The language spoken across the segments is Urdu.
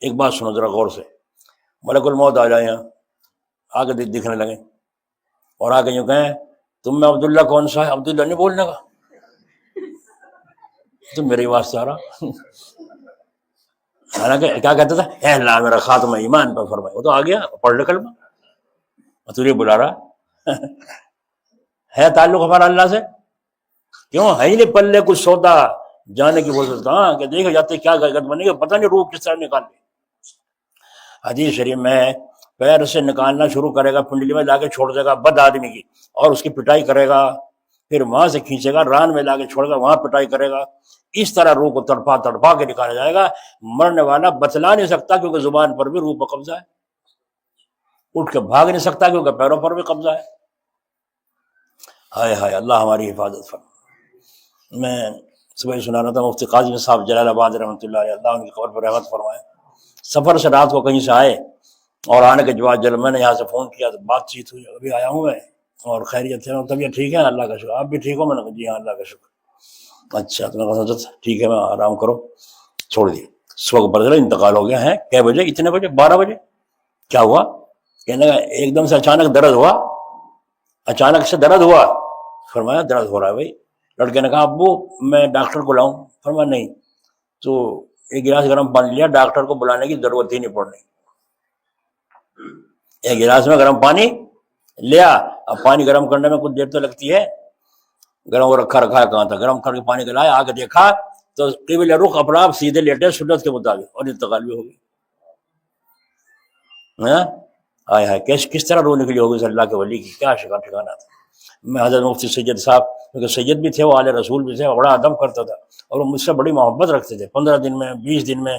ایک بات سنو ذرا غور سے، ملک الموت آ جائے یہاں، آگے دکھنے لگے اور آگے یوں کہیں تم میں عبداللہ کون سا ہے؟ عبداللہ نہیں بولنے کا، تو میرے واسطے آ رہا حالانکہ کیا کہتا تھا، اے اللہ میرا خاتمہ ایمان پر فرمائے، وہ تو آ گیا پڑھ لے کلمہ، اور تجھے بلا رہا ہے تعلق ہمارا اللہ سے، کیوں ہے ہی نہیں پلے کچھ سودا جانے کی کوشش، ہاں کہ دیکھا جاتے کیا حقیقت بنے گا، پتہ نہیں روح کس طرح نکال لے۔ حدیث شریف میں پیر سے نکالنا شروع کرے گا، پنڈلی میں لا کے چھوڑ دے گا بد آدمی کی، اور اس کی پٹائی کرے گا، پھر وہاں سے کھینچے گا ران میں لا کے چھوڑے گا، وہاں پٹائی کرے گا، اس طرح روح کو تڑپا تڑپا کے نکالا جائے گا۔ مرنے والا بتلا نہیں سکتا کیونکہ زبان پر بھی روح پر قبضہ ہے، اٹھ کے بھاگ نہیں سکتا کیونکہ پیروں پر بھی قبضہ ہے۔ ہائے ہائے اللہ ہماری حفاظت فرمائے۔ میں صبح سنا رہا تھا مفتی قاضی صاحب جلال آباد رحمۃ اللہ علیہ، اللہ ان کی قبر پر رحمت فرمائے، سفر سے رات کو کہیں سے آئے اور آنے کے بعد جب میں نے یہاں سے فون کیا تو بات چیت ہوئی، ابھی آیا ہوں میں اور خیریت ہے، طبیعت ٹھیک ہے اللہ کا شکر، آپ بھی ٹھیک ہو؟ میں نے کہا جی ہاں اللہ کا شکر۔ اچھا تو میں نے کہا ٹھیک ہے میں آرام کرو، چھوڑ دیے۔ صبح کو پتہ چلا انتقال ہو گیا ہے، کئے بجے؟ اتنے بجے 12 بجے۔ کیا ہوا؟ کہنے لگا ایک دم سے اچانک درد ہوا، اچانک سے درد ہوا۔ فرمایا درد ہو رہا ہے بھائی؟ لڑکے نے کہا ابو میں ڈاکٹر کو لاؤں؟ فرمایا نہیں۔ تو ایک گلاس گرم پانی لیا، ڈاکٹر کو بلانے کی ضرورت ہی نہیں پڑنی، ایک گلاس میں گرم پانی لیا، اب پانی گرم کرنے میں کچھ دیر تو لگتی ہے، گرم وہ رکھا ہے کہاں تھا، گرم کر کے پانی گلایا، آگے دیکھا تو قبلہ رخ اپنا آپ سیدھے لیٹے سنت کے مطابق، اور انتقال بھی ہو گئی۔ ہائے ہائے کس طرح روح نکلی ہوگی اللہ کے ولی کی، کیا ٹھکانا تھا۔ میں حضرت مفتی سید صاحب، کیونکہ سید بھی تھے، وہ آل رسول بھی تھے، بڑا ادب کرتا تھا اور وہ مجھ سے بڑی محبت رکھتے تھے، 15 دن میں 20 دن میں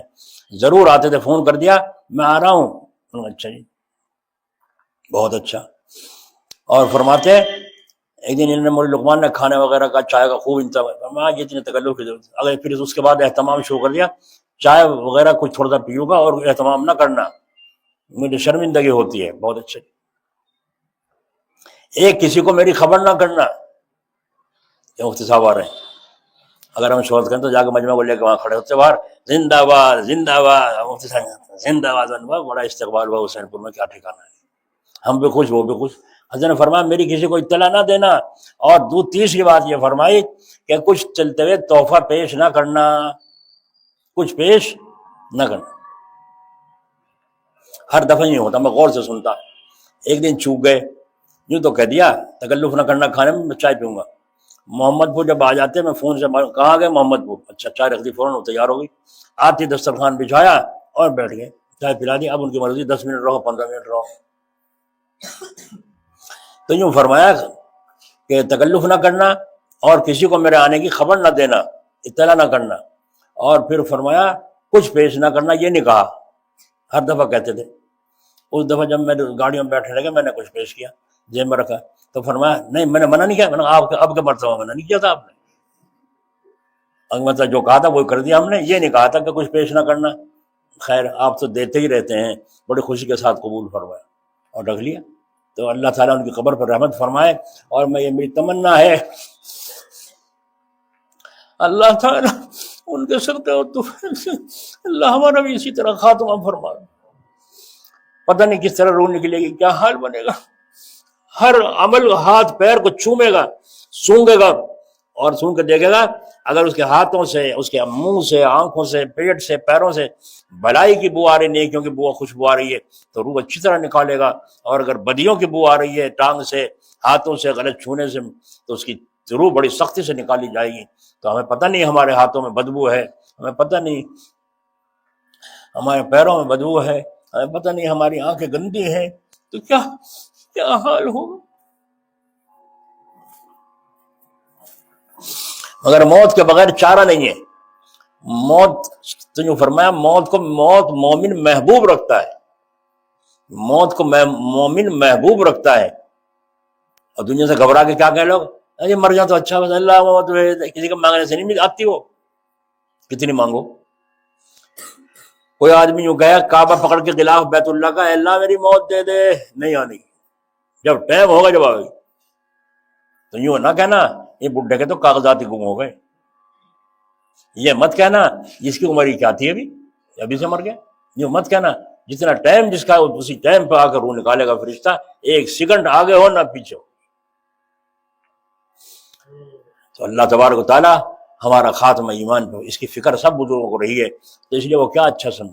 ضرور آتے تھے، فون کر دیا میں آ رہا ہوں، اچھا جی بہت اچھا۔ اور فرماتے ایک دن انہوں نے مولوی لقمان نے کھانے وغیرہ کا چائے کا خوب انتظام، میں اتنے تکلف کی ضرورت، اگر پھر اس کے بعد اہتمام شروع کر دیا، چائے وغیرہ کچھ تھوڑا سا پیوں گا اور اہتمام نہ کرنا، مجھے شرمندگی ہوتی ہے۔ بہت اچھے، ایک کسی کو میری خبر نہ کرنا کہ مفتی صاحب آ رہے ہیں، اگر ہم شہرت کریں تو جا کے مجمع کو لے کے وہاں کھڑے ہوتے باہر، زندہ باد زندہ باد مفتی صاحب زندہ باد، بڑا استقبال ہوا حسین پور میں، کیا ٹھکانا ہے، ہم بھی خوش وہ بھی خوش۔ حضرت نے فرمایا میری کسی کو اطلاع نہ دینا، اور تیسری بات یہ فرمائی کہ کچھ چلتے ہوئے تحفہ پیش نہ کرنا، کچھ پیش نہ کرنا۔ ہر دفعہ نہیں ہوتا، میں غور سے سنتا، ایک دن چوک گئے، یوں تو کہہ دیا تکلف نہ کرنا کھانے میں چائے پیوں گا۔ محمد پور جب آ جاتے میں فون سے کہاں گئے محمد پور، اچھا چائے رکھ دی، فوراً تیار ہو گئی، آتی دسترخوان بچھایا اور بیٹھ گئے، چائے پلا دی، اب ان کی مرضی 10 منٹ رہو 15 منٹ رہو۔ تو یوں فرمایا کہ تکلف نہ کرنا اور کسی کو میرے آنے کی خبر نہ دینا، اطلاع نہ کرنا، اور پھر فرمایا کچھ پیش نہ کرنا، یہ نہیں کہا، ہر دفعہ کہتے تھے۔ اس دفعہ جب میں گاڑیوں میں بیٹھنے لگے میں نے کچھ پیش کیا، جیب میں رکھا، تو فرمایا نہیں میں نے منع نہیں کیا، میں نے اب کے مرتبہ منع نہیں کیا تھا آپ نے، مطلب جو کہا تھا وہ کر دیا ہم نے، یہ نہیں کہا تھا کہ کچھ پیش نہ کرنا۔ خیر آپ تو دیتے ہی رہتے ہیں، بڑی خوشی کے ساتھ قبول فرمایا اور رکھ لیا۔ تو اللہ تعالیٰ ان کی قبر پر رحمت فرمائے، اور میں یہ میری تمنا ہے اللہ تعالیٰ ان کے صدقے اللہ ہمارا بھی اسی طرح خاتمہ فرما۔ پتہ نہیں کس طرح روح نکلے گی، کیا حال بنے گا، ہر عمل ہاتھ پیر کو چومے گا، سونگے گا، اور سونگ کے دیکھے گا، اگر اس کے ہاتھوں سے، اس کے منہ سے، آنکھوں سے، پیٹ سے، پیروں سے بھلائی کی بو آ رہی، نیکیوں کی بو، خوشبو آ رہی ہے تو روح اچھی طرح نکالے گا، اور اگر بدیوں کی بو آ رہی ہے ٹانگ سے، ہاتھوں سے، غلط چھونے سے، تو اس کی روح بڑی سختی سے نکالی جائے گی۔ تو ہمیں پتہ نہیں ہمارے ہاتھوں میں بدبو ہے، ہمیں پتہ نہیں ہمارے پیروں میں بدبو ہے، ہمیں پتہ نہیں ہماری آنکھیں گندی ہیں، تو کیا حال ہوگا۔ مگر موت کے بغیر چارہ نہیں ہے، موت تو جو فرمایا موت مومن محبوب رکھتا ہے، موت کو مومن محبوب رکھتا ہے، اور دنیا سے گھبرا کے کیا کہہ لوگ ارے مر جاؤ تو اچھا، بس اللہ موت کسی کے مانگنے سے نہیں آتی، وہ کتنی مانگو۔ کوئی آدمی یوں گیا کعبہ پکڑ کے خلاف بیت اللہ کا، اے اللہ میری موت دے دے، نہیں آنی، جب ٹائم ہوگا جب آ گئی۔ تو یوں نہ کہنا یہ بڈھے کے تو کاغذات ہی گم ہو گئے، یہ مت کہنا جس کی عمر ہی کیا تھی ابھی سے مر گیا، یہ مت کہنا جتنا ٹائم جس کا اسی ٹائم پہ آ کر روح نکالے گا فرشتہ، ایک سیکنڈ آگے ہو نہ پیچھے ہو۔ تو اللہ تبارک و تعالیٰ ہمارا خاتمہ ایمان پہ اس کی فکر سب بزرگوں کو رہی ہے، تو اس لیے وہ کیا اچھا سمجھ